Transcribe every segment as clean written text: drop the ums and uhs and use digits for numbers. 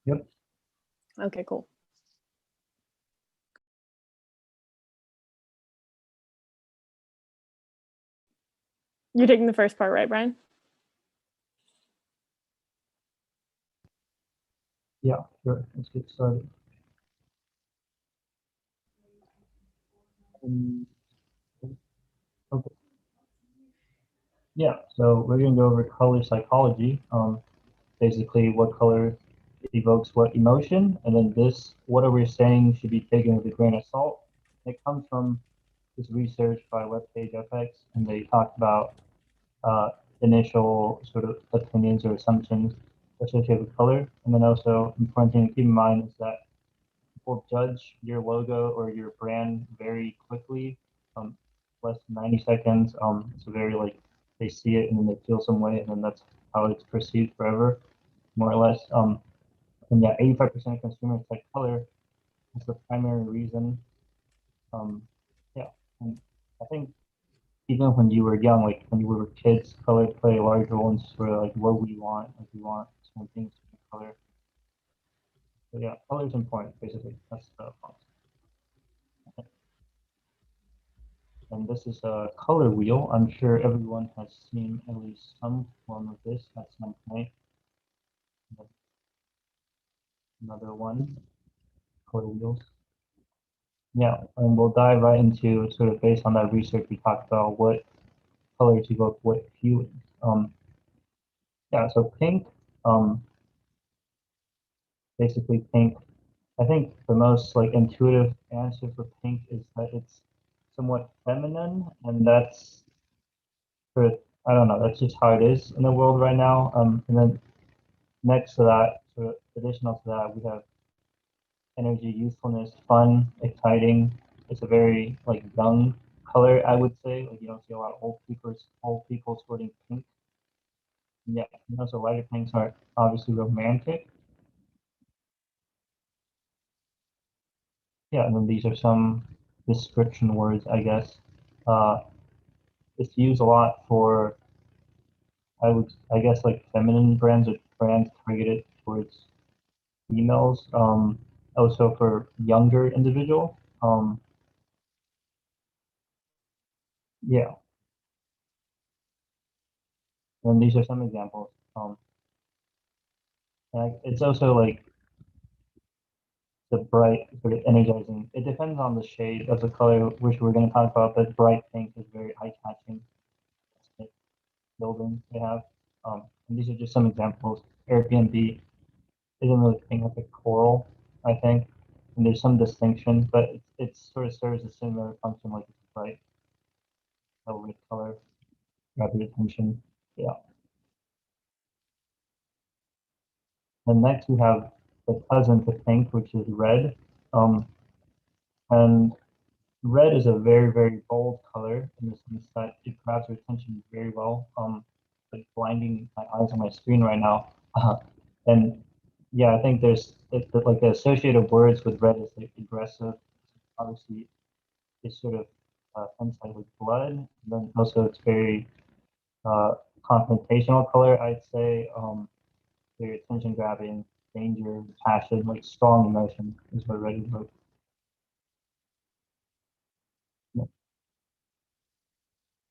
Yep. Okay, cool. You're taking the first part, right, Brian? Yeah, sure. Let's get started. Okay. Yeah, so we're going to go over color psychology. Basically, what color evokes what emotion, and then this, what we're saying, should be taken with a grain of salt. It comes from this research by Webpage FX, and they talked about initial sort of opinions or assumptions associated with color. And then also important thing to keep in mind is that people judge your logo or your brand very quickly, less than 90 seconds. It's very like they see it and then they feel some way, and then that's how it's perceived forever, more or less. And yeah, 85% of consumers like color as the primary reason. Yeah, and I think even when you were young, like when you were kids, color play a large role in sort of like what we want. Like we want some things in color. So yeah, color is important, basically. That's the point. And this is a color wheel. I'm sure everyone has seen at least some form of this at some point. Another one, color wheels. Yeah, and we'll dive right into sort of based on that research we talked about what colors evoke what feelings. Yeah, so pink, um, basically pink. I think the most like intuitive answer for pink is that it's somewhat feminine, and that's for I don't know. That's just how it is in the world right now. And then next to that, sort of additional to that, we have energy, youthfulness, fun, exciting. It's a very like young color, I would say. Like you don't see a lot of old people sporting pink. Yeah, and also lighter pinks are obviously romantic. Yeah, and then these are some description words, I guess. Uh, it's used a lot for I guess like feminine brands or brands targeted towards females. Also for younger individual. Yeah, and these are some examples. It's also like the bright sort of energizing. It depends on the shade of the color, which we're going to talk about. But bright pink is very eye-catching building they have. And these are just some examples. Airbnb isn't really pink, like a coral, I think. And there's some distinction, but it sort of serves a similar function like it's bright, red color, grab your attention. Yeah. And next we have the cousin to pink, which is red. Um, and red is a very, very bold color in the sense that it grabs your attention very well. Like blinding my eyes on my screen right now. And yeah, I think like the associated words with red is like aggressive. Obviously, it's sort of emphasized with blood. And then also it's very uh, confrontational color, I'd say. Very attention grabbing, danger, passion, like strong emotion is what red is like.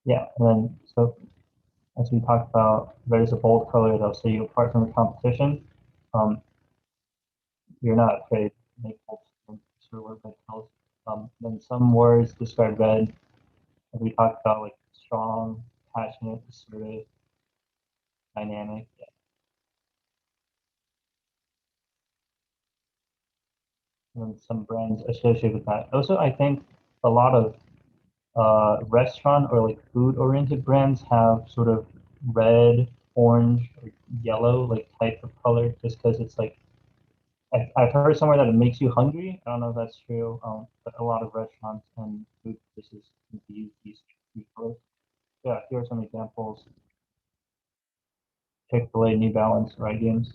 Yeah, and then so as we talked about, red is a bold color that'll set you apart from the competition. Um, you're not afraid to make bold statements, sort of what red tells. Then some words describe red, as we talked about, like strong, passionate, assertive, dynamic. Yeah. And then some brands associated with that. Also, I think a lot of restaurant or like food oriented brands have sort of red, orange, or yellow like type of color just because it's like I've heard somewhere that it makes you hungry. I don't know if that's true, but a lot of restaurants and food places use these three colors. Yeah, here are some examples. Chick-fil-A, New Balance, Right Games.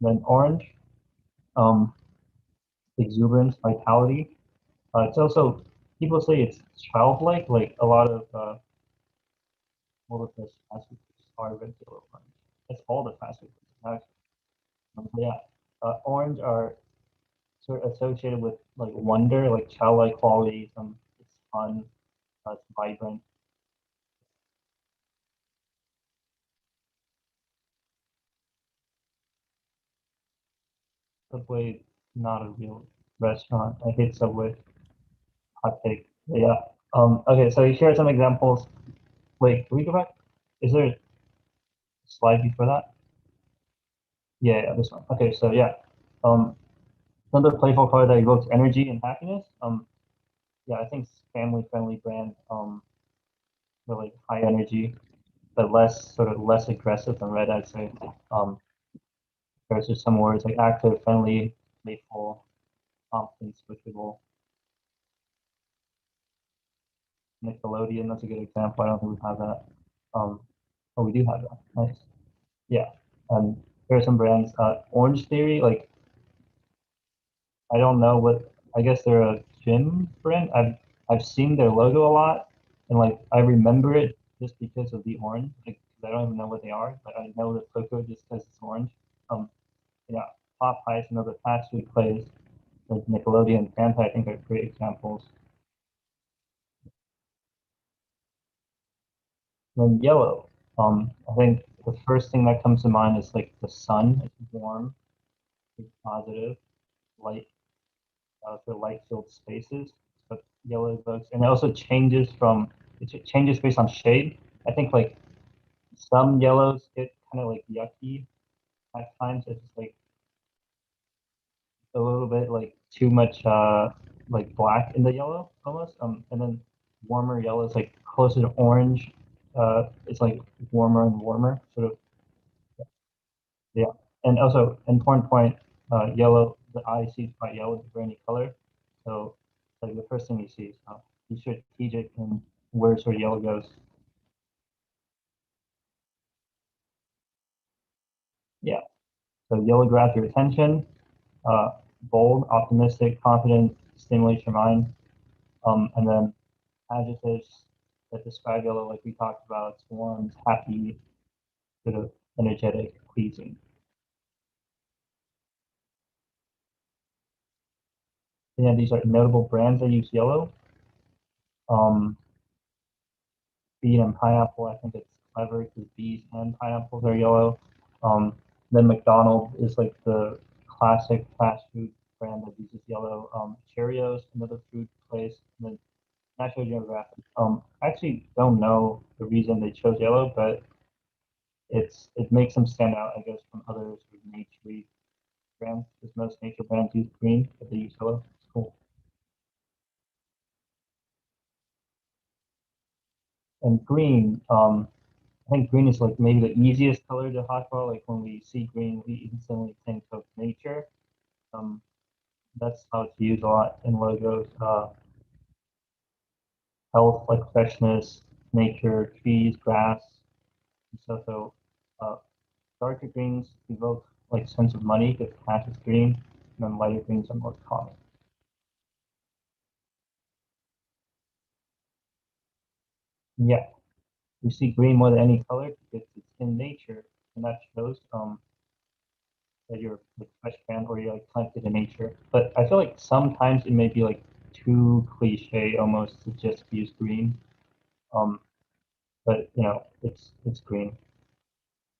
Then orange, um, exuberance, vitality. It's also people say it's childlike. Like a lot of all of this fast food are red, yellow, orange. It's all the fast food. So yeah, Orange are sort of associated with like wonder, like childlike qualities. It's fun, it's vibrant. Subway, not a real restaurant. I hate Subway. Hot take. But yeah. Okay, so you shared some examples. Wait, can we go back? Is there a slide before that? Yeah, yeah, this one. Okay, so yeah. Um, another playful color that evokes energy and happiness. Yeah, I think family-friendly brand. For like high energy, but less aggressive than red, I'd say. There's just some words like active, friendly, playful, confident, switchable. Nickelodeon, that's a good example. I don't think we have that. Um, oh, we do have that. Nice. Yeah. There are some brands. Orange Theory, like I don't know what. I guess they're a gym brand. I've seen their logo a lot, and like I remember it just because of the orange. Like 'cause I don't even know what they are, but I know the logo just because it's orange. Um, yeah. Popeyes and other fast food places like Nickelodeon and Fanta, I think are great examples. Then yellow. I think the first thing that comes to mind is like the sun. It's warm, it's positive, light, for light-filled spaces. But yellow evokes, and it also changes from it changes based on shade. I think like some yellows get kind of like yucky at times. It's just like a little bit like too much like black in the yellow almost. And then warmer yellows like closer to orange. It's like warmer and warmer, sort of. Yeah. And also important point, yellow. The eye sees bright yellow for any color. So like the first thing you see. So be strategic in where sort of yellow goes. Yeah. So yellow grabs your attention. Uh, bold, optimistic, confident, stimulates your mind. And then adjectives that describe yellow, like we talked about, warm, happy, sort of energetic, pleasing. And yeah, these are notable brands that use yellow. Um, Bee and pineapple, I think it's clever because bees and pineapples are yellow. Um, then McDonald's is like the classic fast food brand that uses yellow. Cheerios, another food place, and then National Geographic. I actually don't know the reason they chose yellow, but it makes them stand out, I guess, from other sort of nature brands. Because most nature brands use green, but they use yellow. It's cool. And green, I think green is like maybe the easiest color to hotspot. Like when we see green, we instantly think of nature. Um, that's how it's used a lot in logos. Health, like freshness, nature, trees, grass, and stuff. So darker greens evoke like sense of money because cash is green, and then lighter greens are more common. Yeah, we see green more than any color because it's in nature, and that shows that you're like fresh fan or you're like connected to nature. But I feel like sometimes it may be like too cliche almost to just use green. Um, but it's green.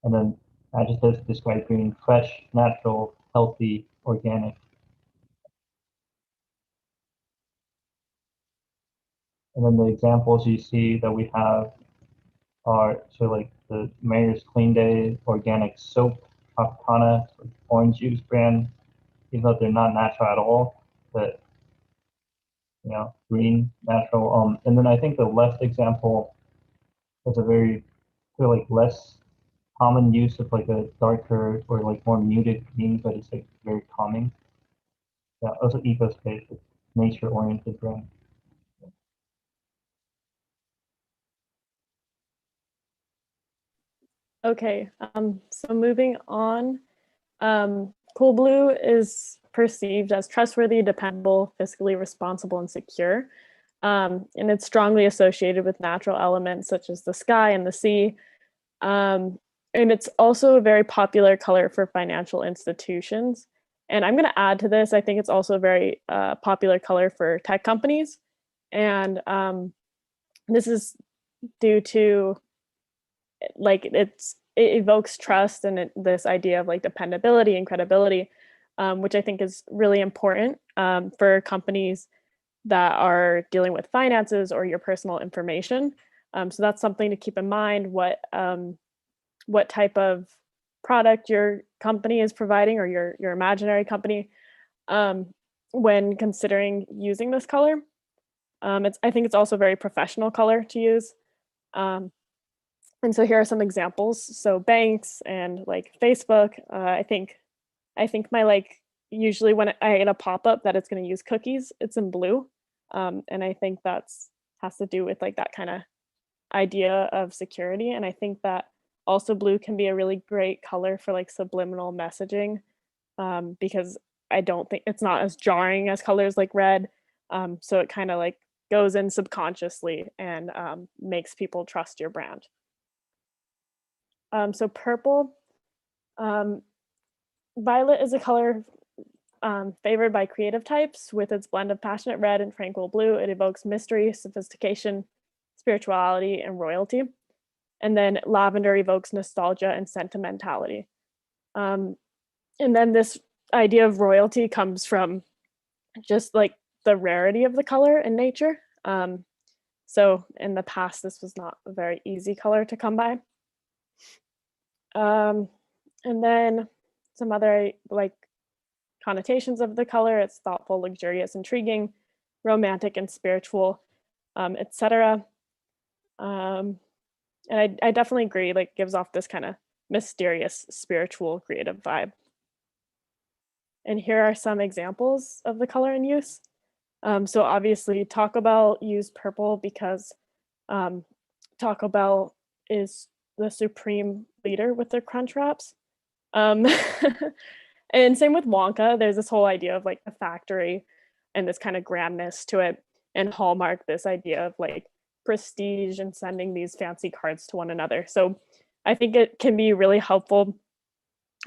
And then adjectives describe green: fresh, natural, healthy, organic. And then the examples you see that we have are so like the Mayor's Clean Day organic soap, Tropicana, orange juice brand, even though they're not natural at all, but green, natural. And then I think the left example is a very like less common use of like a darker or like more muted green, but it's like very calming. Yeah, also ecospace, nature oriented brand. Okay, so moving on, Cool Blue is perceived as trustworthy, dependable, fiscally responsible, and secure. And it's strongly associated with natural elements such as the sky and the sea. And it's also a very popular color for financial institutions. And I'm going to add to this, I think it's also a very popular color for tech companies. And this is due to like it evokes trust and this idea of like dependability and credibility, which I think is really important for companies that are dealing with finances or your personal information. So that's something to keep in mind. What type of product your company is providing, or your imaginary company, when considering using this color. I think it's also a very professional color to use. And so here are some examples. So banks and like Facebook, I think my like usually when I get a pop-up that it's going to use cookies, it's in blue. And I think that's has to do with like that kind of idea of security. And I think that also blue can be a really great color for like subliminal messaging, because I don't think it's not as jarring as colors like red. So it kind of like goes in subconsciously and makes people trust your brand. So purple, violet is a color favored by creative types. With its blend of passionate red and tranquil blue, it evokes mystery, sophistication, spirituality, and royalty. And then lavender evokes nostalgia and sentimentality. And then this idea of royalty comes from just like the rarity of the color in nature. So in the past, this was not a very easy color to come by. And then some other like connotations of the color. It's thoughtful, luxurious, intriguing, romantic, and spiritual, etc. And I definitely agree. Like, gives off this kind of mysterious, spiritual, creative vibe. And here are some examples of the color in use. So obviously, Taco Bell used purple because Taco Bell is the supreme leader with their crunch wraps. Um, and same with Wonka. There's this whole idea of like the factory and this kind of grandness to it, and Hallmark, this idea of like prestige and sending these fancy cards to one another. So I think it can be really helpful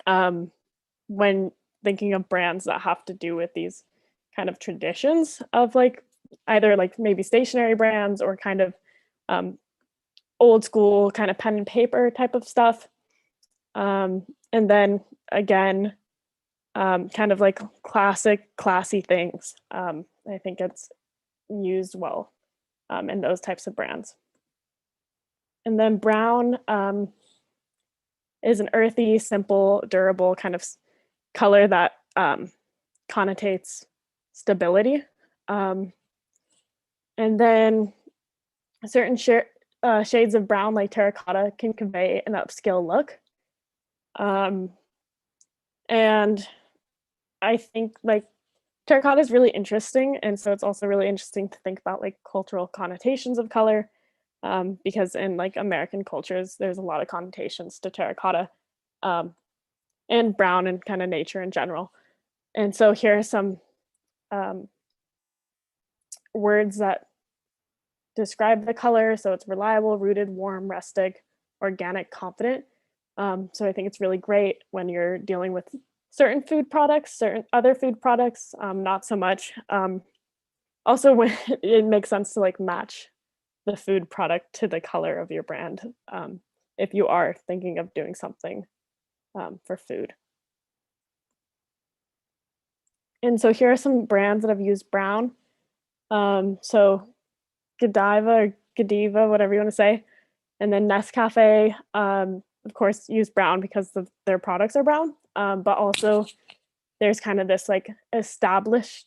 when thinking of brands that have to do with these kind of traditions of like either like maybe stationary brands or kind of old school kind of pen and paper type of stuff. And then again, kind of like classic, classy things. I think it's used well in those types of brands. And then brown is an earthy, simple, durable kind of color that connotates stability. And then certain shades of brown, like terracotta, can convey an upscale look. And I think like terracotta is really interesting. And so it's also really interesting to think about like cultural connotations of color, because in like American cultures, there's a lot of connotations to terracotta, and brown and kind of nature in general. And so here are some words that describe the color. So it's reliable, rooted, warm, rustic, organic, confident. So I think it's really great when you're dealing with certain food products, certain other food products, not so much. Also, when it makes sense to like match the food product to the color of your brand, if you are thinking of doing something for food. And so here are some brands that have used brown. So Godiva, whatever you want to say. And then Nescafe, of course, use brown because their products are brown. But also there's kind of this like establishedness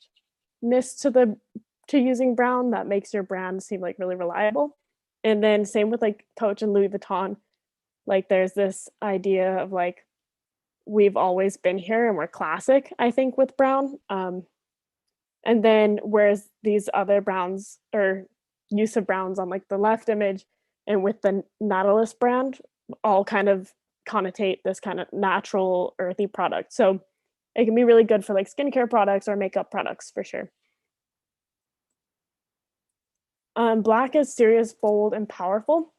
to using brown that makes your brand seem like really reliable. And then same with like Coach and Louis Vuitton. Like there's this idea of like, we've always been here and we're classic, I think, with brown. And then whereas these other browns or use of browns on like the left image and with the Nautilus brand all kind of connotate this kind of natural earthy product. So it can be really good for like skincare products or makeup products for sure. Black is serious, bold, and powerful.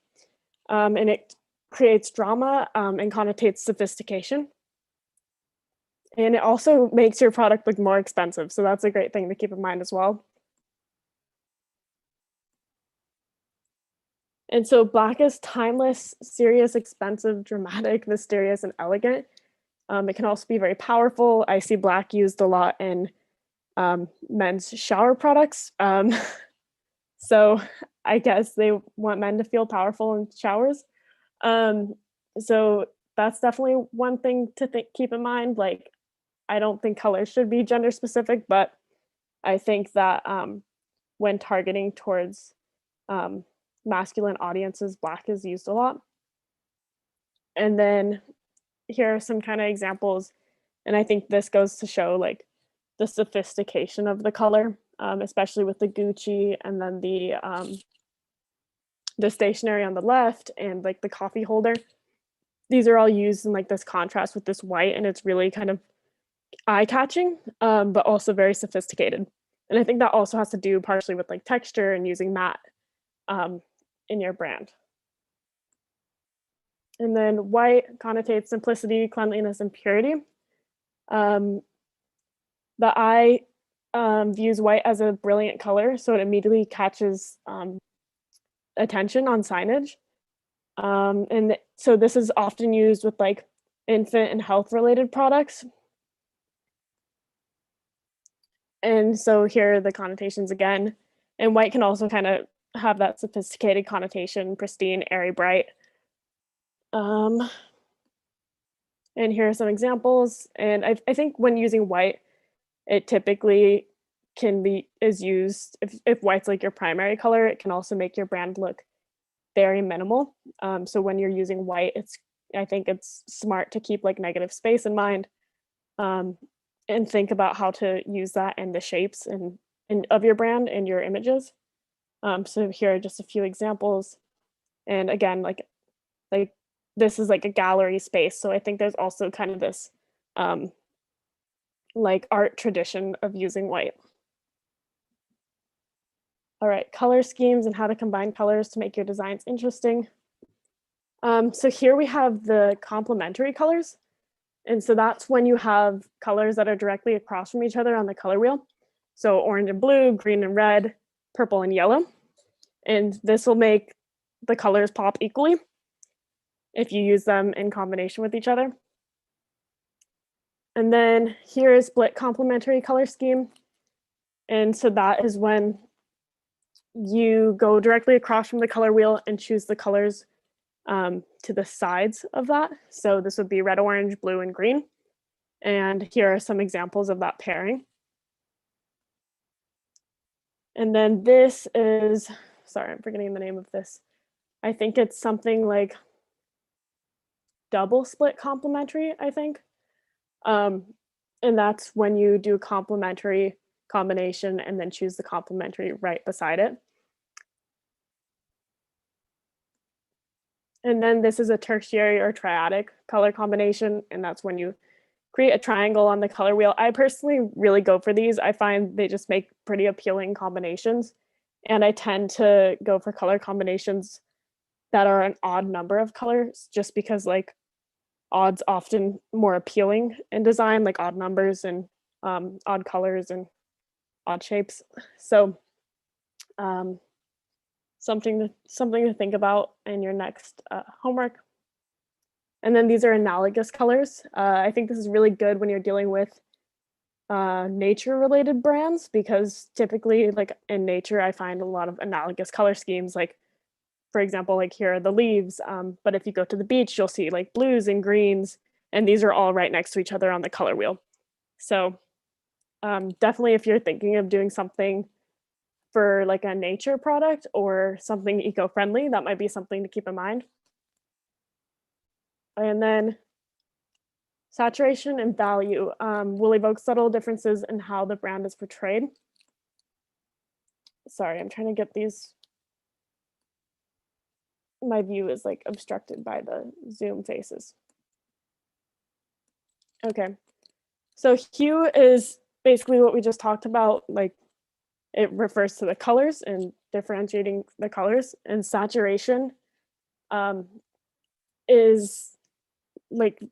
And it creates drama and connotates sophistication. And it also makes your product look more expensive. So that's a great thing to keep in mind as well. And so black is timeless, serious, expensive, dramatic, mysterious, and elegant. It can also be very powerful. I see black used a lot in men's shower products. So I guess they want men to feel powerful in showers. Um, so that's definitely one thing to keep in mind. Like, I don't think colors should be gender specific, but I think that when targeting towards um, masculine audiences, black is used a lot. And then here are some kind of examples, and I think this goes to show like the sophistication of the color, especially with the Gucci and then the stationery on the left and like the coffee holder. These are all used in like this contrast with this white, and it's really kind of eye-catching, but also very sophisticated. And I think that also has to do partially with like texture and using matte in your brand. And then white connotates simplicity, cleanliness, and purity. Um, the eye views white as a brilliant color, so it immediately catches attention on signage. And so this is often used with like infant and health related products. And so here are the connotations again. And white can also kind of have that sophisticated connotation, pristine, airy, bright. And here are some examples. And I think when using white, it typically is used, if white's like your primary color, it can also make your brand look very minimal. So when you're using white, I think it's smart to keep like negative space in mind, and think about how to use that in the shapes and of your brand and your images. So here are just a few examples. And again, like this is like a gallery space. So I think there's also kind of this like art tradition of using white. All right, color schemes and how to combine colors to make your designs interesting. So here we have the complementary colors. And so that's when you have colors that are directly across from each other on the color wheel. So orange and blue, green and red, purple and yellow. And this will make the colors pop equally if you use them in combination with each other. And then here is split complementary color scheme. And so that is when you go directly across from the color wheel and choose the colors to the sides of that. So this would be red, orange, blue, and green. And here are some examples of that pairing. And then this is, sorry, I'm forgetting the name of this. I think it's something like double split complementary, I think. And that's when you do complementary combination and then choose the complementary right beside it. And then this is a tertiary or triadic color combination, and that's when you create a triangle on the color wheel. I personally really go for these. I find they just make pretty appealing combinations. And I tend to go for color combinations that are an odd number of colors, just because like odd's often more appealing in design, like odd numbers and odd colors and odd shapes. So something to think about in your next homework. And then these are analogous colors. I think this is really good when you're dealing with nature related brands, because typically like in nature, I find a lot of analogous color schemes. Like for example, like here are the leaves. But if you go to the beach, you'll see like blues and greens, and these are all right next to each other on the color wheel. So definitely if you're thinking of doing something for like a nature product or something eco-friendly, that might be something to keep in mind. And then saturation and value will evoke subtle differences in how the brand is portrayed. Sorry, I'm trying to get these. My view is like obstructed by the Zoom faces. Okay, so hue is basically what we just talked about. Like it refers to the colors and differentiating the colors, and saturation is like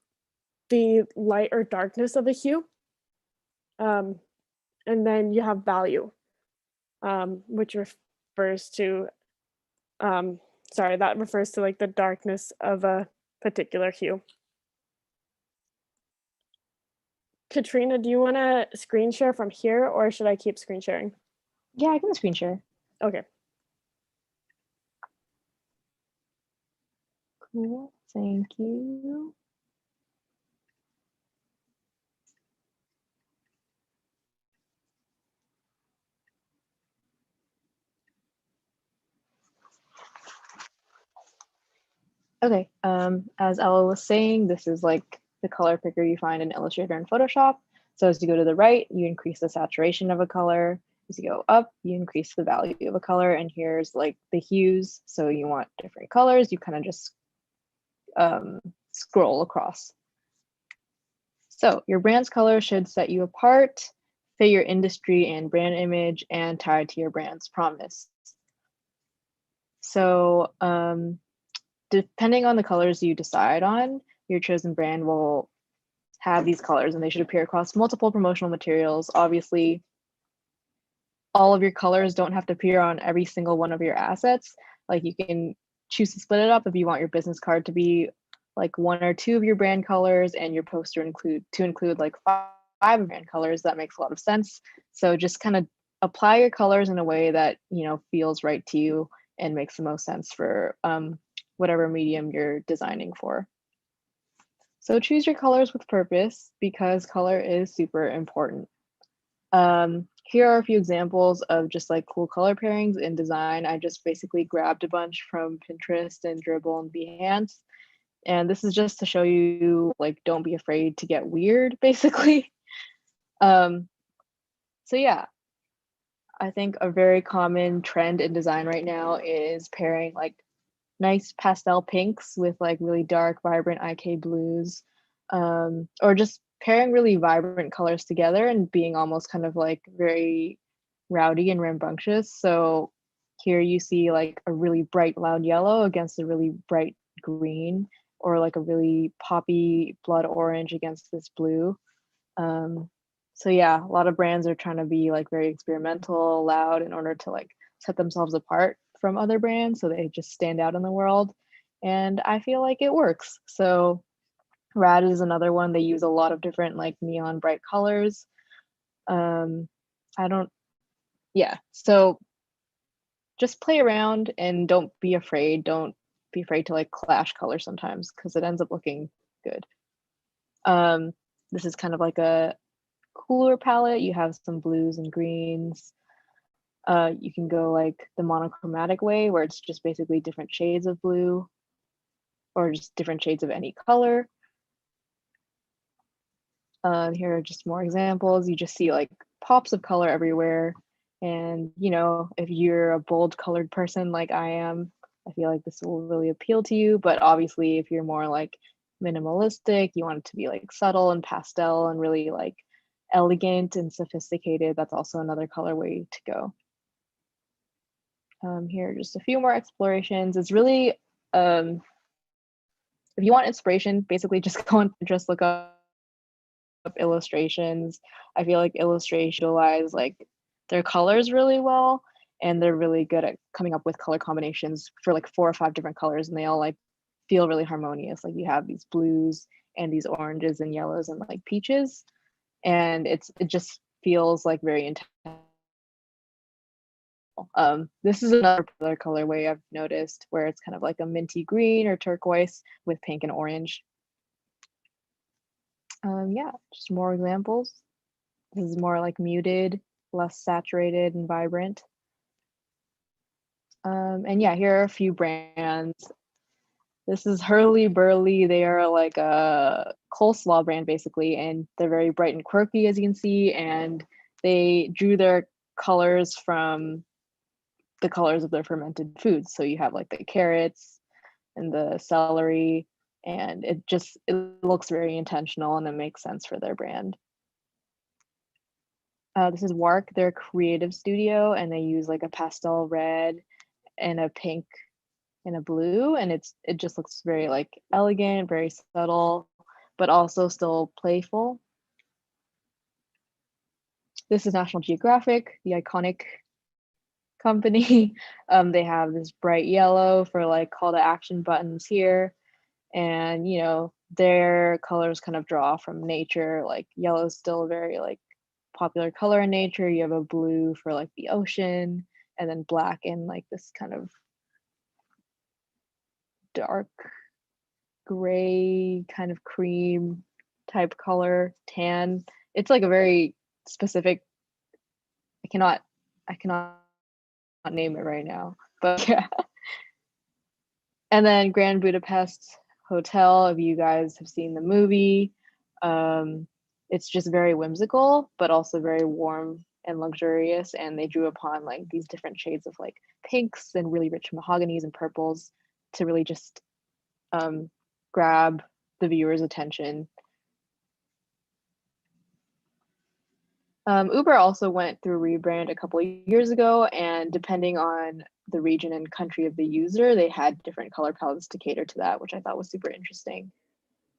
the light or darkness of a hue. And then you have value, which refers to, that refers to like the darkness of a particular hue. Katrina, do you want to screen share from here or should I keep screen sharing? Yeah, I can screen share. Okay. Cool. Thank you. Okay, as Ella was saying, this is like the color picker you find in Illustrator and Photoshop. So as you go to the right, you increase the saturation of a color. As you go up, you increase the value of a color. And here's like the hues. So you want different colors, you kind of just scroll across. So your brand's color should set you apart, fit your industry and brand image, and tie to your brand's promise. So depending on the colors you decide on, your chosen brand will have these colors and they should appear across multiple promotional materials. Obviously, all of your colors don't have to appear on every single one of your assets. Like you can choose to split it up if you want your business card to be like 1 or 2 of your brand colors and your poster include like 5 brand colors. That makes a lot of sense. So just kind of apply your colors in a way that, you know, feels right to you and makes the most sense for whatever medium you're designing for. So choose your colors with purpose because color is super important. Here are a few examples of just like cool color pairings in design. I just basically grabbed a bunch from Pinterest and Dribbble and Behance. And this is just to show you, like, don't be afraid to get weird, basically. So yeah, I think a very common trend in design right now is pairing like nice pastel pinks with like really dark, vibrant IK blues, or just pairing really vibrant colors together and being almost kind of like very rowdy and rambunctious. So here you see like a really bright, loud yellow against a really bright green, or like a really poppy blood orange against this blue. So yeah, a lot of brands are trying to be like very experimental, loud in order to like set themselves apart from other brands so they just stand out in the world. And I feel like it works. So Rad is another one. They use a lot of different like neon bright colors. So just play around and don't be afraid. Don't be afraid to like clash colors sometimes because it ends up looking good. This is kind of like a cooler palette. You have some blues and greens. You can go like the monochromatic way where it's just basically different shades of blue or just different shades of any color. Here are just more examples. You just see like pops of color everywhere. And, you know, if you're a bold colored person like I am, I feel like this will really appeal to you. But obviously, if you're more like minimalistic, you want it to be like subtle and pastel and really like elegant and sophisticated, that's also another colorway to go. Here are just a few more explorations. It's really, if you want inspiration, basically just go on Pinterest, look up illustrations. I feel like illustration utilize like their colors really well, and they're really good at coming up with color combinations for like 4 or 5 different colors, and they all like feel really harmonious. Like you have these blues and these oranges and yellows and like peaches, and it just feels like very intentional. This is another popular colorway I've noticed where it's kind of like a minty green or turquoise with pink and orange. Yeah, just more examples. This is more like muted, less saturated and vibrant. And yeah, here are a few brands. This is Hurly Burly. They are like a coleslaw brand basically, and they're very bright and quirky as you can see, and they drew their colors from the colors of their fermented foods. So you have like the carrots and the celery, and it looks very intentional and it makes sense for their brand. This is Wark, their creative studio, and they use like a pastel red and a pink and a blue, and it just looks very like elegant, very subtle, but also still playful. This is National Geographic, the iconic company. They have this bright yellow for like call to action buttons here. And, you know, their colors kind of draw from nature. Like yellow is still a very like popular color in nature. You have a blue for like the ocean, and then black and like this kind of dark gray kind of cream type color, tan. It's like a very specific, I cannot name it right now, but yeah. And then Grand Budapest Hotel, if you guys have seen the movie, it's just very whimsical, but also very warm and luxurious. And they drew upon like these different shades of like pinks and really rich mahoganies and purples to really just grab the viewer's attention. Uber also went through Rebrand a couple of years ago, and depending on the region and country of the user, they had different color palettes to cater to that, which I thought was super interesting.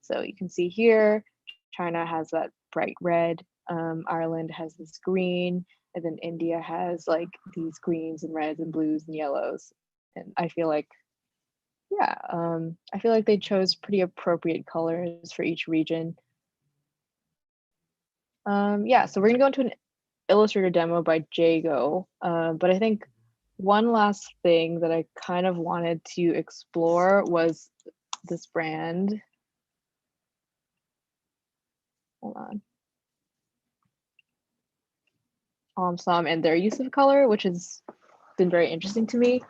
So you can see here, China has that bright red, Ireland has this green, and then India has like these greens and reds and blues and yellows. And I feel like, yeah, I feel like they chose pretty appropriate colors for each region. Yeah, so we're gonna go into an Illustrator demo by Jago, but I think one last thing that I kind of wanted to explore was this brand. Hold on. Omsom and their use of color, which has been very interesting to me.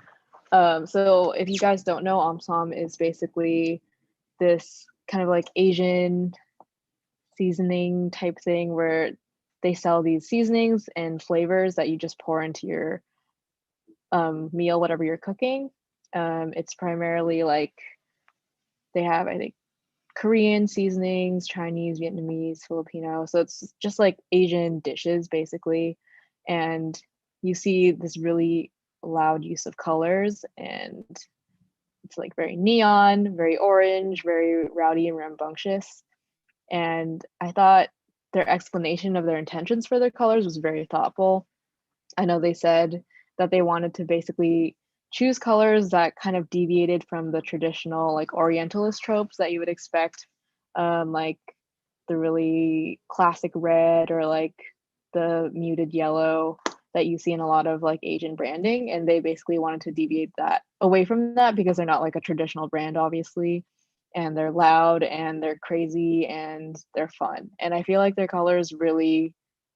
So if you guys don't know, Omsom is basically this kind of like Asian seasoning type thing where they sell these seasonings and flavors that you just pour into your meal, whatever you're cooking. It's primarily like they have, I think, Korean seasonings, Chinese, Vietnamese, Filipino. So it's just like Asian dishes basically. And you see this really loud use of colors, and it's like very neon, very orange, very rowdy and rambunctious. And I thought their explanation of their intentions for their colors was very thoughtful. I know they said that they wanted to basically choose colors that kind of deviated from the traditional like Orientalist tropes that you would expect, like the really classic red or like the muted yellow that you see in a lot of like Asian branding. And they basically wanted to deviate that away from that because they're not like a traditional brand, obviously. And they're loud and they're crazy and they're fun. And I feel like their colors really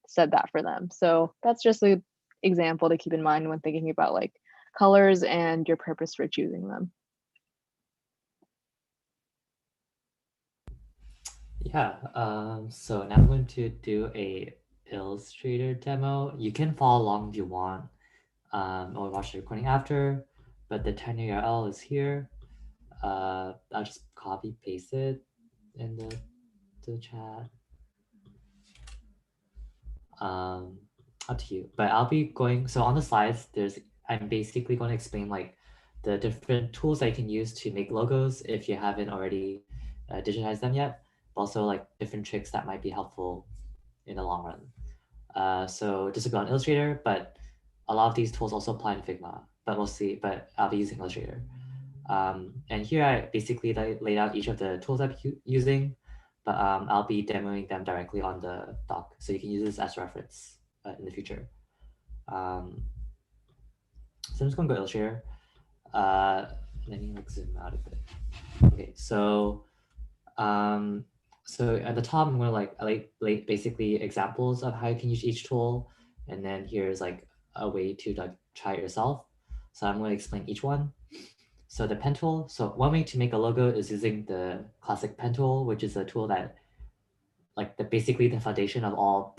said that for them. So that's just an example to keep in mind when thinking about like colors and your purpose for choosing them. Yeah, so now I'm going to do a Illustrator demo. You can follow along if you want, or watch the recording after, but the tiny URL is here. I'll just copy paste it in the chat. Up to you, but I'll be going, so on the slides, I'm basically going to explain like the different tools that you can use to make logos if you haven't already digitized them yet. Also like different tricks that might be helpful in the long run. So this will be on Illustrator, but a lot of these tools also apply in Figma, but I'll be using Illustrator. And here I basically laid out each of the tools I'm using, but I'll be demoing them directly on the doc. So you can use this as reference in the future. So I'm just gonna go Illustrator. Let me like zoom out a bit. Okay, so so at the top, I'm gonna like basically examples of how you can use each tool. And then here's like a way to like try it yourself. So I'm gonna explain each one. So the pen tool, so one way to make a logo is using the classic pen tool, which is a tool that like basically the foundation of all,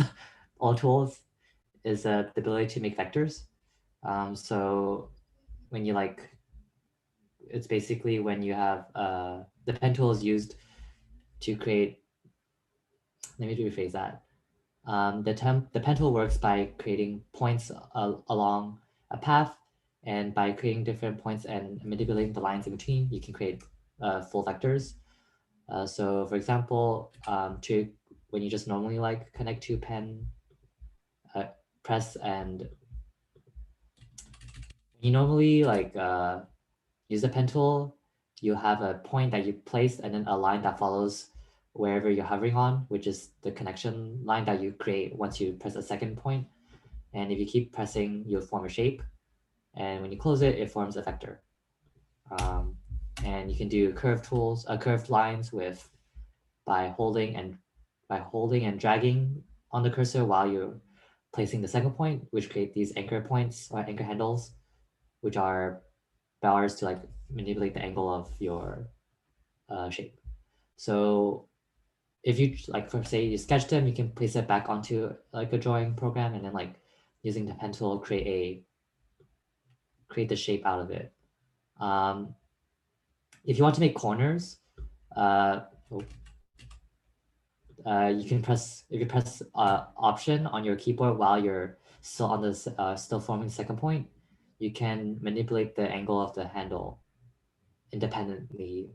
all tools is the ability to make vectors. So when you like, it's basically when you have, the pen tool is used to create, let me rephrase that. The pen tool works by creating points along a path, and by creating different points and manipulating the lines in between, you can create full vectors. So for example, to when you just normally like connect to pen, press, and you normally like use the pen tool, you have a point that you place and then a line that follows wherever you're hovering on, which is the connection line that you create once you press a second point. And if you keep pressing, you'll form a shape. And when you close it, it forms a vector. And you can do curved lines with by holding and dragging on the cursor while you're placing the second point, which create these anchor points or anchor handles, which are bars to like manipulate the angle of your shape. So if you like, for say you sketch them, you can place it back onto like a drawing program, and then like using the pen tool create the shape out of it. If you want to make corners, you can press Option on your keyboard while you're still on this still forming second point. You can manipulate the angle of the handle independently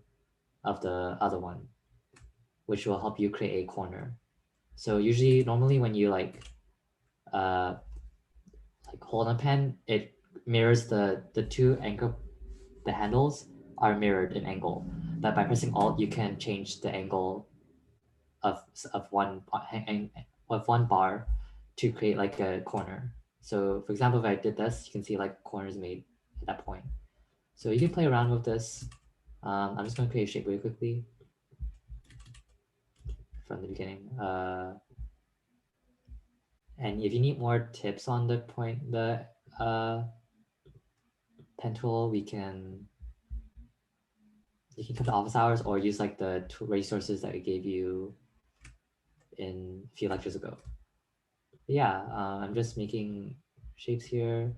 of the other one, which will help you create a corner. So normally when you like hold a pen, it mirrors the two anchor, the handles are mirrored in angle. But by pressing Alt, you can change the angle of one bar to create like a corner. So for example, if I did this, you can see like corners made at that point. So you can play around with this. I'm just going to create a shape really quickly from the beginning. And if you need more tips on the pen tool, you can come to office hours or use like the resources that we gave you in a few lectures ago. But yeah, I'm just making shapes here.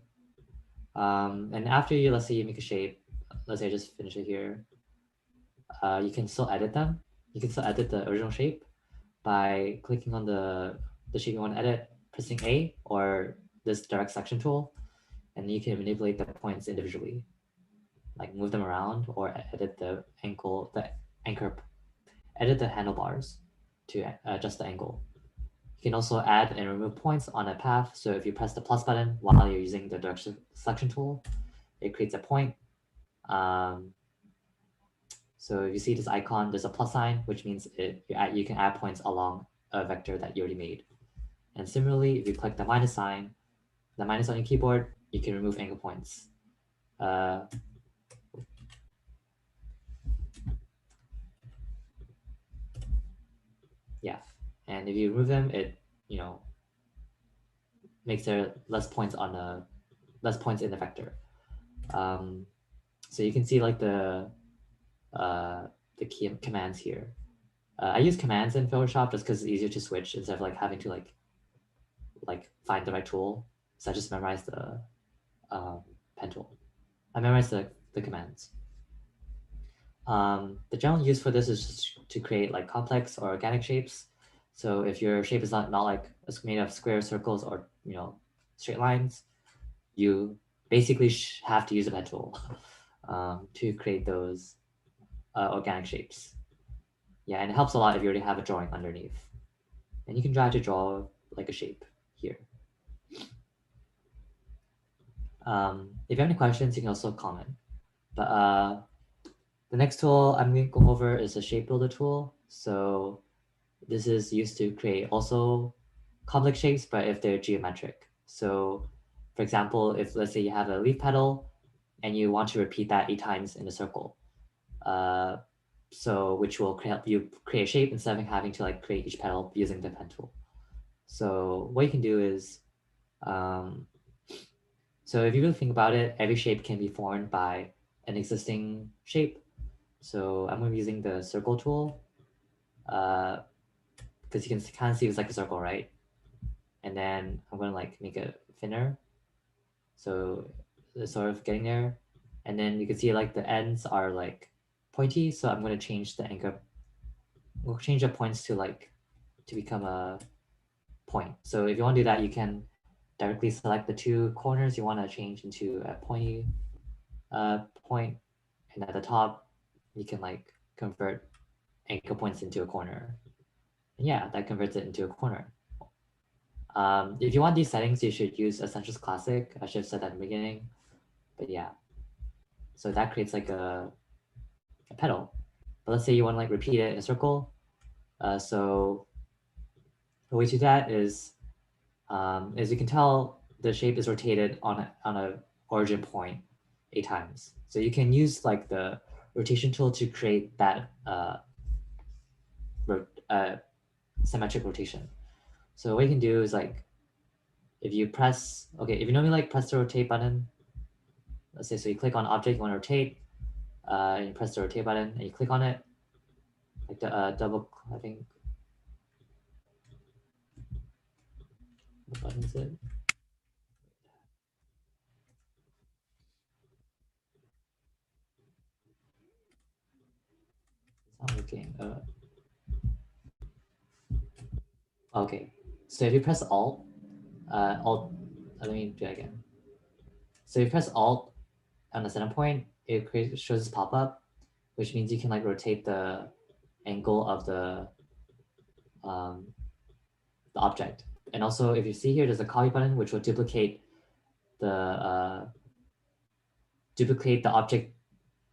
And after let's say you make a shape, let's say I just finish it here, you can still edit them. You can still edit the original shape by clicking on the shape you want to edit, pressing A or this direct selection tool, and you can manipulate the points individually, like move them around or edit the anchor, edit the handlebars to adjust the angle. You can also add and remove points on a path. So if you press the plus button while you're using the direct selection tool, it creates a point. So if you see this icon, there's a plus sign, which means you can add points along a vector that you already made. And similarly, if you click the minus sign, the minus on your keyboard, you can remove anchor points. Yeah, and if you remove them, it makes there less points in the vector. So you can see like the key commands here. I use commands in Photoshop just because it's easier to switch instead of like having to like find the right tool. So I just memorize the pen tool. I memorize the commands. The general use for this is just to create like complex or organic shapes. So if your shape is not like made of squares, circles, or straight lines, you basically have to use a pen tool to create those organic shapes. Yeah, and it helps a lot if you already have a drawing underneath. And you can try to draw like a shape here. If you have any questions, you can also comment. But the next tool I'm going to go over is the shape builder tool. So this is used to create also complex shapes, but if they're geometric. So for example, if let's say you have a leaf petal and you want to repeat that 8 times in a circle, so which will help you create a shape instead of having to like create each petal using the pen tool. So what you can do is, so if you really think about it, every shape can be formed by an existing shape. So I'm going to be using the circle tool because you can kind of see it's like a circle, right? And then I'm going to like make it thinner. So it's sort of getting there. And then you can see like the ends are like pointy. So I'm going to change the anchor. We'll change the points to become a point. So if you want to do that, you can directly select the 2 corners you want to change into a pointy point. And at the top, you can like convert anchor points into a corner. And yeah, that converts it into a corner. If you want these settings, you should use Essentials Classic. I should have said that in the beginning, but yeah. So that creates like a petal. But let's say you want to like repeat it in a circle. So the way to do that is, as you can tell, the shape is rotated on a origin point 8 times. So you can use like the rotation tool to create that symmetric rotation. So what you can do is like, if you normally like press the rotate button, let's say, so you click on object, you want to rotate, and you press the rotate button and you click on it, like the double, I think, what button is it? It's not working. Okay, so if you press Alt, let me do it again. So if you press Alt on the center point, it shows this pop-up, which means you can like rotate the angle of the object. And also, if you see here, there's a copy button which will duplicate the object,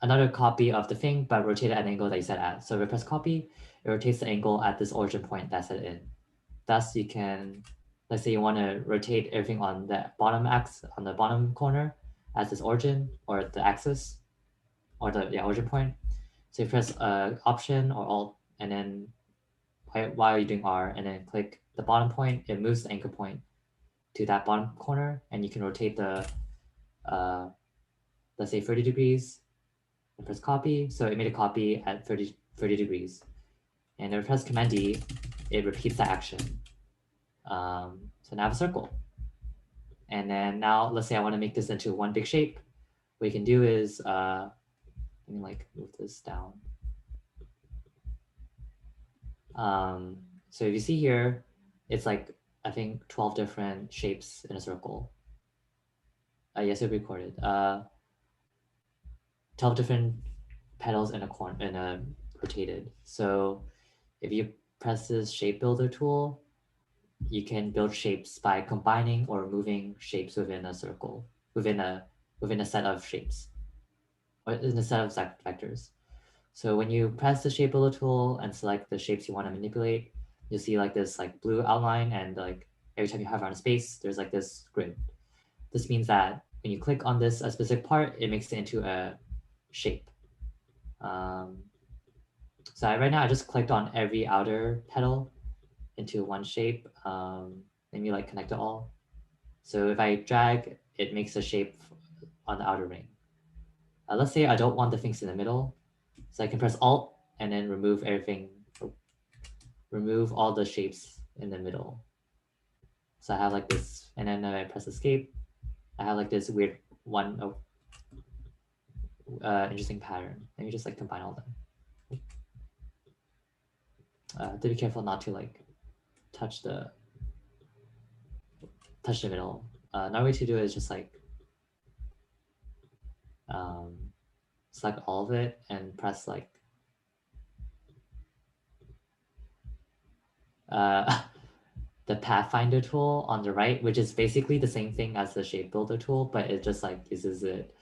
another copy of the thing, but rotate it at an angle that you set at. So if you press copy, it rotates the angle at this origin point that's set in. Thus, you can, let's say you want to rotate everything on the bottom on the bottom corner as this origin or the axis or the origin point. So you press Option or Alt, and then while you're doing R, and then click the bottom point, it moves the anchor point to that bottom corner, and you can rotate the, let's say 30 degrees, and press copy. So it made a copy at 30 degrees. And then press Command D, it repeats the action. So now I have a circle. And then now let's say I want to make this into one big shape. What you can do is, let me like move this down. So if you see here, it's like, I think 12 different shapes in a circle. Yes, it recorded. 12 different petals in a rotated. So if you press this shape builder tool, you can build shapes by combining or moving shapes within a circle, within a set of shapes, or in a set of vectors. So when you press the shape builder tool and select the shapes you want to manipulate, you'll see like this like blue outline, and like every time you hover on a space, there's like this grid. This means that when you click on this a specific part, it makes it into a shape. So right now I just clicked on every outer petal into one shape. Let me like connect it all. So if I drag, it makes a shape on the outer ring. Let's say I don't want the things in the middle. So I can press Alt and then remove everything, remove all the shapes in the middle. So I have like this, and then I press Escape, I have like this weird interesting pattern. Let me just like combine all them. To be careful not to like touch the middle. Another way to do it is just like select all of it and press like the Pathfinder tool on the right, which is basically the same thing as the shape builder tool, but it just like uses it.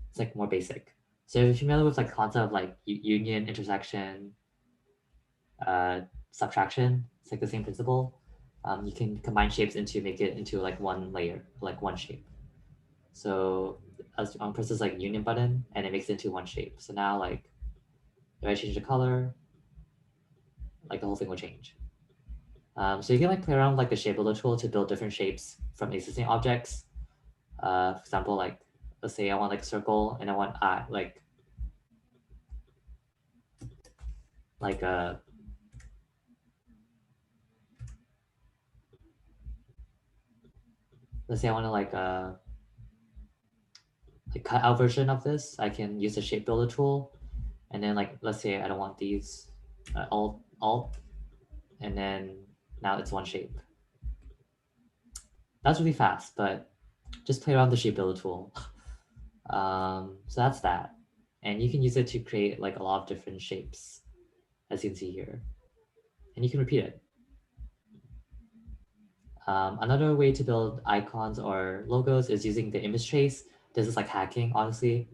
It's like more basic. So if you're familiar with like concept of like union, intersection, subtraction, it's like the same principle. You can combine shapes into make it into like one layer, like one shape. So as press this like union button, and it makes it into one shape. So now like if I change the color, like the whole thing will change. So you can like play around with like the shape builder tool to build different shapes from existing objects. For example, like let's say I want like a circle, and I want let's say I want to like cut out version of this. I can use the shape builder tool, and then like let's say I don't want these, alt, and then now it's one shape. That's really fast, but just play around the shape builder tool. So that's that, and you can use it to create like a lot of different shapes as you can see here. And you can repeat it. Another way to build icons or logos is using the image trace. This is like hacking, honestly.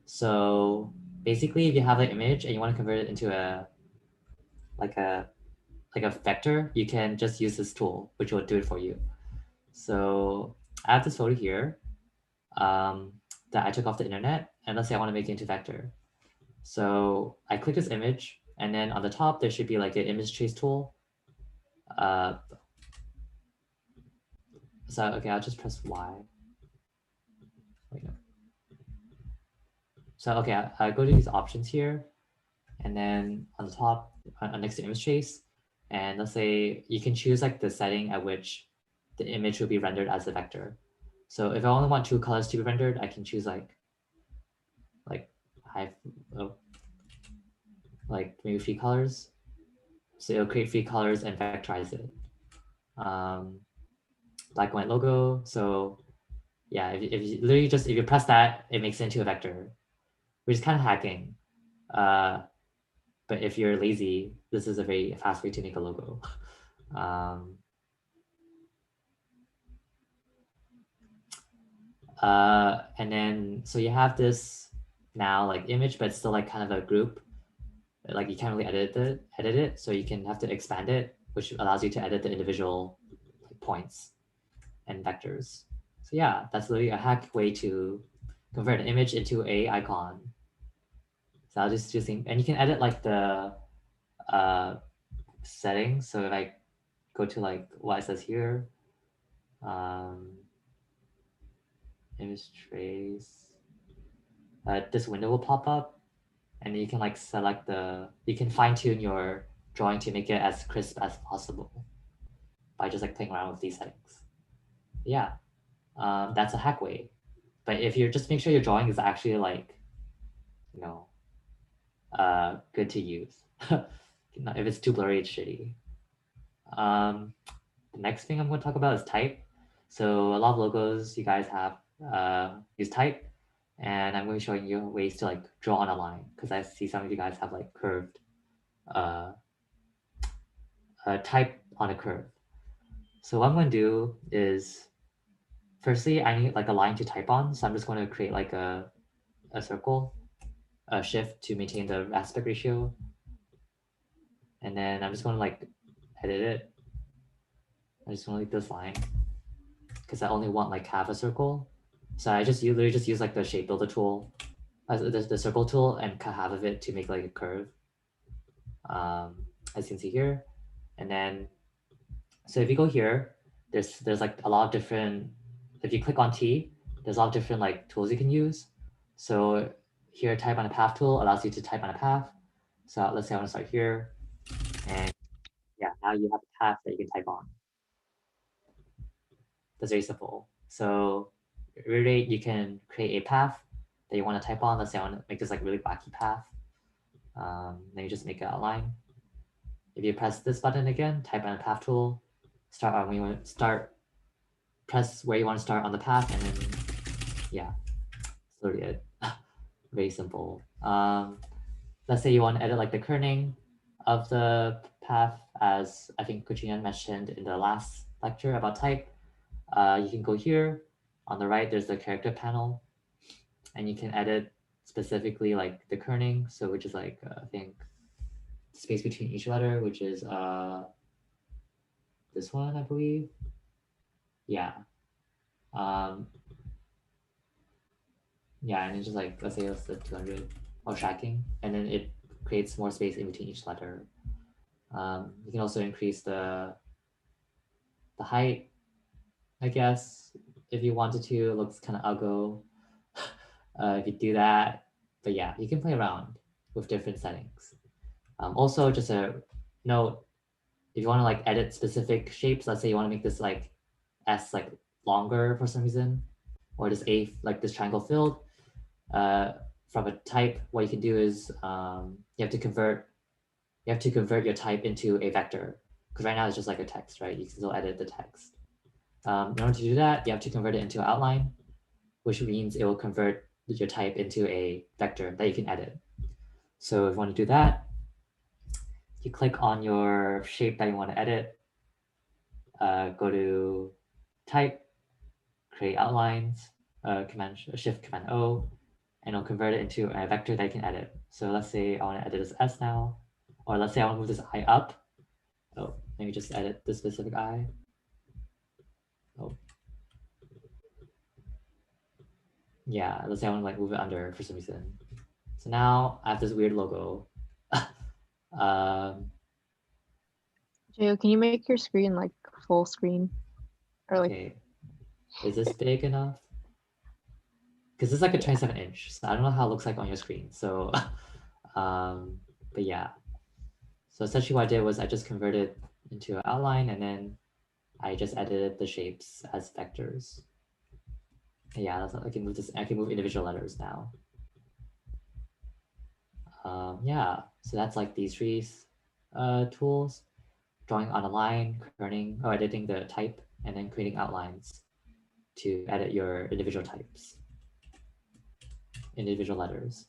So basically, if you have an image and you want to convert it into a vector, you can just use this tool, which will do it for you. So I have this photo here that I took off the internet, and let's say I want to make it into vector. So I click this image, and then on the top there should be like an image trace tool. So okay, I'll just press Y. Wait, no. So okay, I go to these options here, and then on the top, next to image trace, and let's say you can choose like the setting at which the image will be rendered as a vector. So if I only want 2 colors to be rendered, I can choose like maybe 3 colors. So it'll create 3 colors and vectorize it. Black and white logo. So yeah, if you literally just, if you press that, it makes it into a vector, which is kind of hacking. But if you're lazy, this is a very fast way to make a logo. And then, so you have this now like image, but it's still like kind of a group. Like you can't really edit it, so you can have to expand it, which allows you to edit the individual points and vectors. So yeah, that's literally a hack way to convert an image into a icon. So I'll just using, and you can edit like the settings. So if I go to like what it says here, image trace, this window will pop up, and you can like select you can fine tune your drawing to make it as crisp as possible by just like playing around with these settings. Yeah, that's a hack way. But if you're just make sure your drawing is actually like, good to use. If it's too blurry, it's shitty. The next thing I'm going to talk about is type. So a lot of logos you guys have use type, and I'm going to be showing you ways to like draw on a line, because I see some of you guys have like curved type on a curve. So what I'm going to do is, firstly, I need like a line to type on. So I'm just going to create like a circle, a shift to maintain the aspect ratio. And then I'm just going to like edit it. I just want to leave this line because I only want like half a circle. So I just literally just use like the shape builder tool, the circle tool, and cut half of it to make like a curve, as you can see here. And then, so if you go here, there's like a lot of different, if you click on T, there's a lot of different like tools you can use. So here, type on a path tool allows you to type on a path. So let's say I want to start here, and yeah, now you have a path that you can type on. That's very simple. So really, you can create a path that you want to type on. Let's say I want to make this like really wacky path. Then you just make an outline. If you press this button again, type on a path tool, start on when you want to start, press where you want to start on the path, and then yeah, that's literally it. Very simple. Let's say you want to edit like the kerning of the path, as I think Katrina mentioned in the last lecture about type. You can go here on the right, there's the character panel, and you can edit specifically like the kerning. So which is like, I think space between each letter, which is this one, I believe. Yeah. Yeah, and it's just like, let's say it's the 200 or tracking, and then it creates more space in between each letter. You can also increase the height, I guess, if you wanted to. It looks kind of ugly if you do that. But yeah, you can play around with different settings. Also, just a note, if you want to like edit specific shapes, let's say you want to make this like S like longer for some reason, or this A, like this triangle filled, from a type, what you can do is you have to convert your type into a vector, because right now it's just like a text, right? You can still edit the text. In order to do that, you have to convert it into an outline, which means it will convert your type into a vector that you can edit. So if you want to do that, you click on your shape that you want to edit, go to type, create outlines, Shift Command O, and it'll convert it into a vector that you can edit. So let's say I want to edit this S now, or let's say I want to move this I up. Oh, let me just edit this specific I. Oh. Yeah, let's say I want to like move it under for some reason. So now I have this weird logo. Joe, can you make your screen like full screen? Or like, Okay, is this big enough? Because it's like a 27-inch, so I don't know how it looks like on your screen. So, but yeah. So essentially what I did was I just converted into an outline and then I just edited the shapes as vectors. Yeah, that's, I can move this. I can move individual letters now. Yeah, so that's like these three tools: drawing on a line, kerning, or editing the type, and then creating outlines to edit your individual types, individual letters.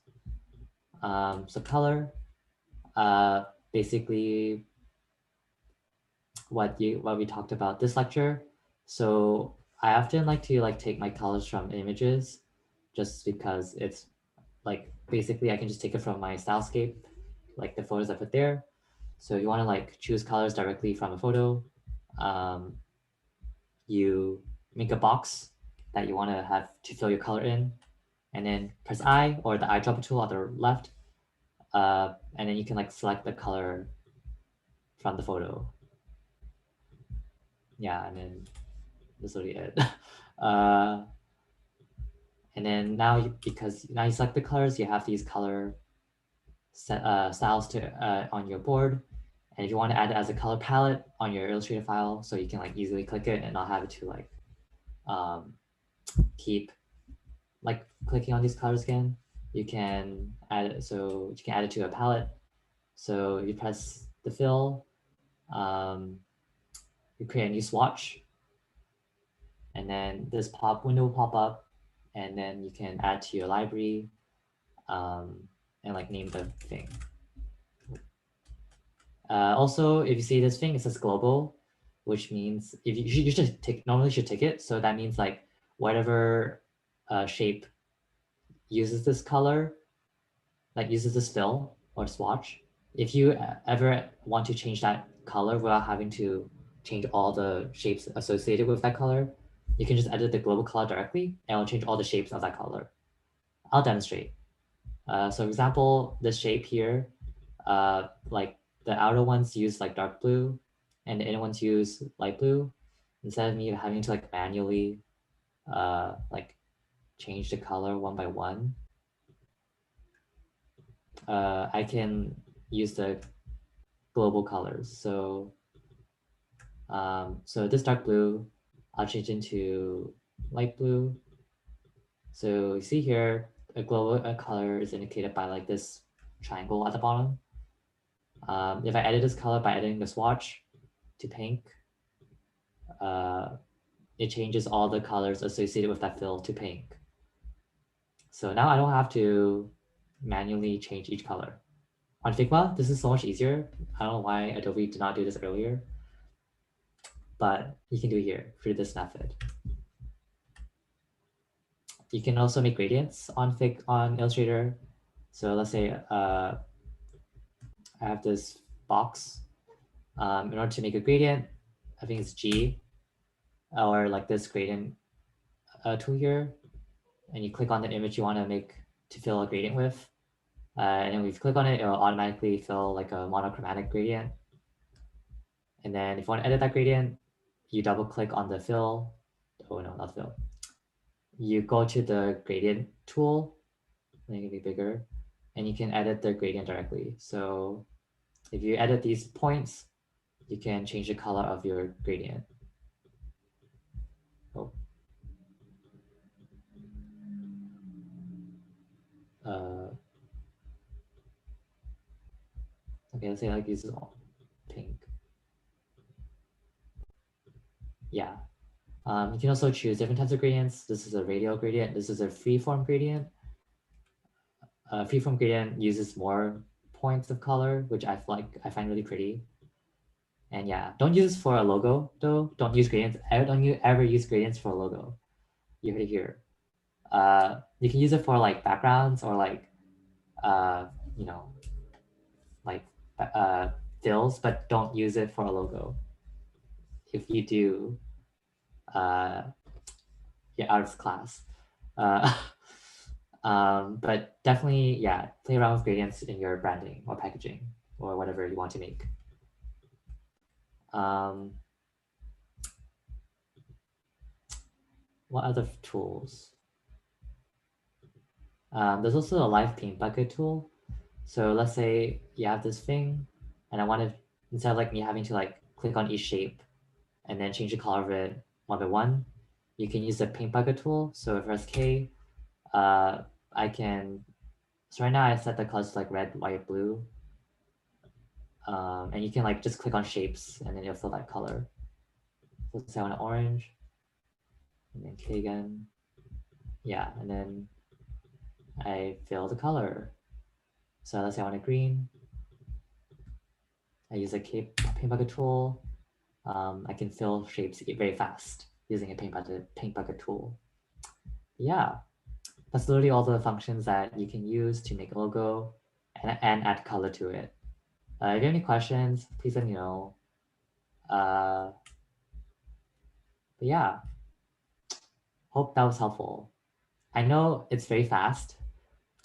So color, basically what we talked about this lecture. So I often like to take my colors from images, just because it's like basically I can just take it from my stylescape, like the photos I put there. So if you want to like choose colors directly from a photo, you make a box that you want to have to fill your color in, and then press I or the eyedropper tool on the left, and then you can like select the color from the photo. Yeah, and then that's really it. And then now because now you select the colors, you have these color styles to on your board. And if you want to add it as a color palette on your Illustrator file, so you can like easily click it and not have it to like keep like clicking on these colors again, you can add it. So you can add it to a palette. So you press the fill, you create a new swatch, and then this pop window will pop up, and then you can add to your library and like name the thing. Also, if you see this thing, it says global, which means if you should normally should tick it. So that means like whatever shape uses this color, like uses this fill or swatch, if you ever want to change that color without having to change all the shapes associated with that color, you can just edit the global color directly and it'll change all the shapes of that color. I'll demonstrate. So for example, this shape here, like the outer ones use like dark blue and the inner ones use light blue. Instead of me having to like manually like change the color one by one, I can use the global colors. So so this dark blue, I'll change into light blue. So you see here, a global color is indicated by like this triangle at the bottom. If I edit this color by editing the swatch to pink, it changes all the colors associated with that fill to pink. So now I don't have to manually change each color. On Figma, this is so much easier. I don't know why Adobe did not do this earlier, but you can do it here through this method. You can also make gradients on Illustrator. So let's say I have this box. In order to make a gradient, I think it's G, or like this gradient tool here, and you click on the image you want to make to fill a gradient with. And then if you click on it, it'll automatically fill like a monochromatic gradient. And then if you want to edit that gradient, you double click on the fill. Oh no, not fill. You go to the gradient tool, make it be bigger, and you can edit the gradient directly. So if you edit these points, you can change the color of your gradient. Oh. Okay, let's say like this is all pink. Yeah. You can also choose different types of gradients. This is a radial gradient. This is a freeform gradient. Freeform gradient uses more points of color, which I find really pretty. And yeah, don't use this for a logo though. Don't use gradients. Don't you ever use gradients for a logo. You heard it here. You can use it for like backgrounds or like you know, like fills, but don't use it for a logo. If you do, you're out of class. But definitely, yeah, play around with gradients in your branding or packaging or whatever you want to make. What other tools? There's also a live paint bucket tool. So let's say you have this thing, and I want to, instead of like me having to like click on each shape and then change the color of it one by one, you can use the paint bucket tool. So if I press K, I can, so right now I set the colors to like red, white, blue. And you can like just click on shapes and then you'll fill that color. So let's say I want orange, and then K again. Yeah, and then I fill the color. So let's say I want a green. I use a paint bucket tool. I can fill shapes very fast using a paint bucket tool. Yeah, that's literally all the functions that you can use to make a logo and add color to it. If you have any questions, please let me know. But yeah, hope that was helpful. I know it's very fast,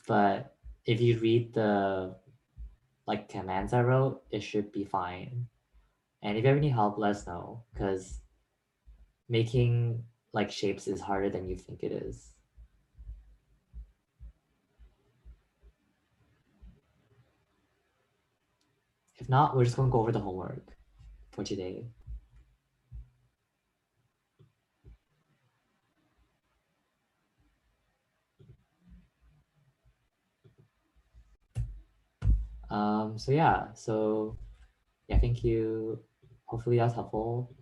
but if you read the like commands I wrote, it should be fine. And if you have any help, let us know, because making like shapes is harder than you think it is. If not, we're just going to go over the homework for today. So yeah, thank you. Hopefully that was helpful.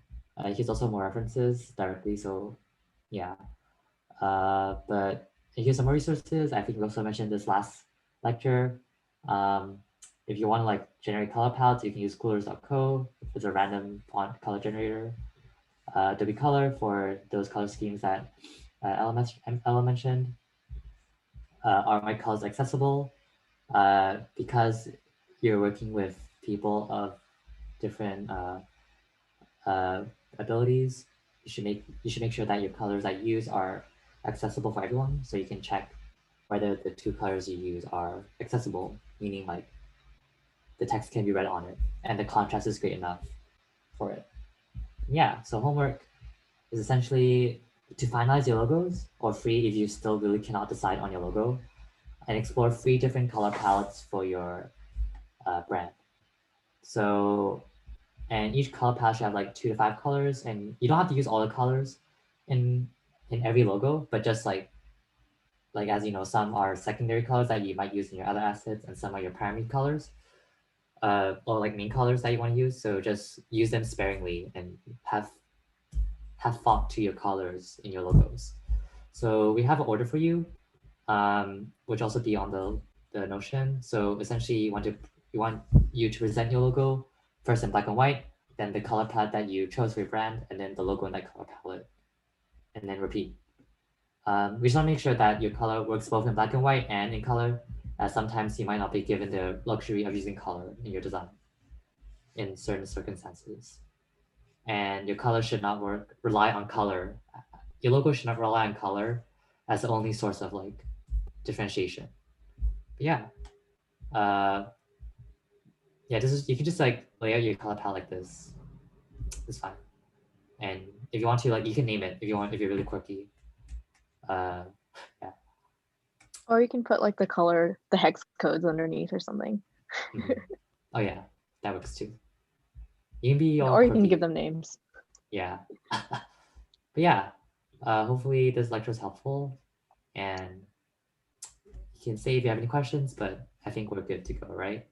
Here's also more references directly, so yeah. But here's some more resources. I think we also mentioned this last lecture. If you want to like generate color palettes, you can use coolors.co. It's a random font color generator. Adobe Color for those color schemes that Ella mentioned. Are my colors accessible? Because you're working with people of different abilities, you should make sure that your colors that you use are accessible for everyone, so you can check whether the two colors you use are accessible, meaning like the text can be read on it and the contrast is great enough for it. Yeah, so homework is essentially to finalize your logos, or free if you still really cannot decide on your logo, and explore 3 different color palettes for your brand. So, and each color palette should have like 2 to 5 colors, and you don't have to use all the colors in every logo, but just like as you know, some are secondary colors that you might use in your other assets, and some are your primary colors, or like main colors that you want to use. So just use them sparingly and have thought to your colors in your logos. So we have an order for you, which also be on the Notion. So essentially, you want you to present your logo first in black and white, then the color palette that you chose for your brand, and then the logo in that color palette, and then repeat. We just want to make sure that your color works both in black and white and in color, as sometimes you might not be given the luxury of using color in your design in certain circumstances. And your color should not rely on color. Your logo should not rely on color as the only source of like differentiation. But yeah. This is, you can just like lay out your color palette like this. It's fine. And if you want to, like, you can name it if you want, if you're really quirky. Yeah. Or you can put like the hex codes underneath or something. Mm-hmm. Oh yeah, that works too. You can be all or you quirky. can give them names. Yeah. But yeah, hopefully this lecture is helpful, and you can say if you have any questions, but I think we're good to go, right?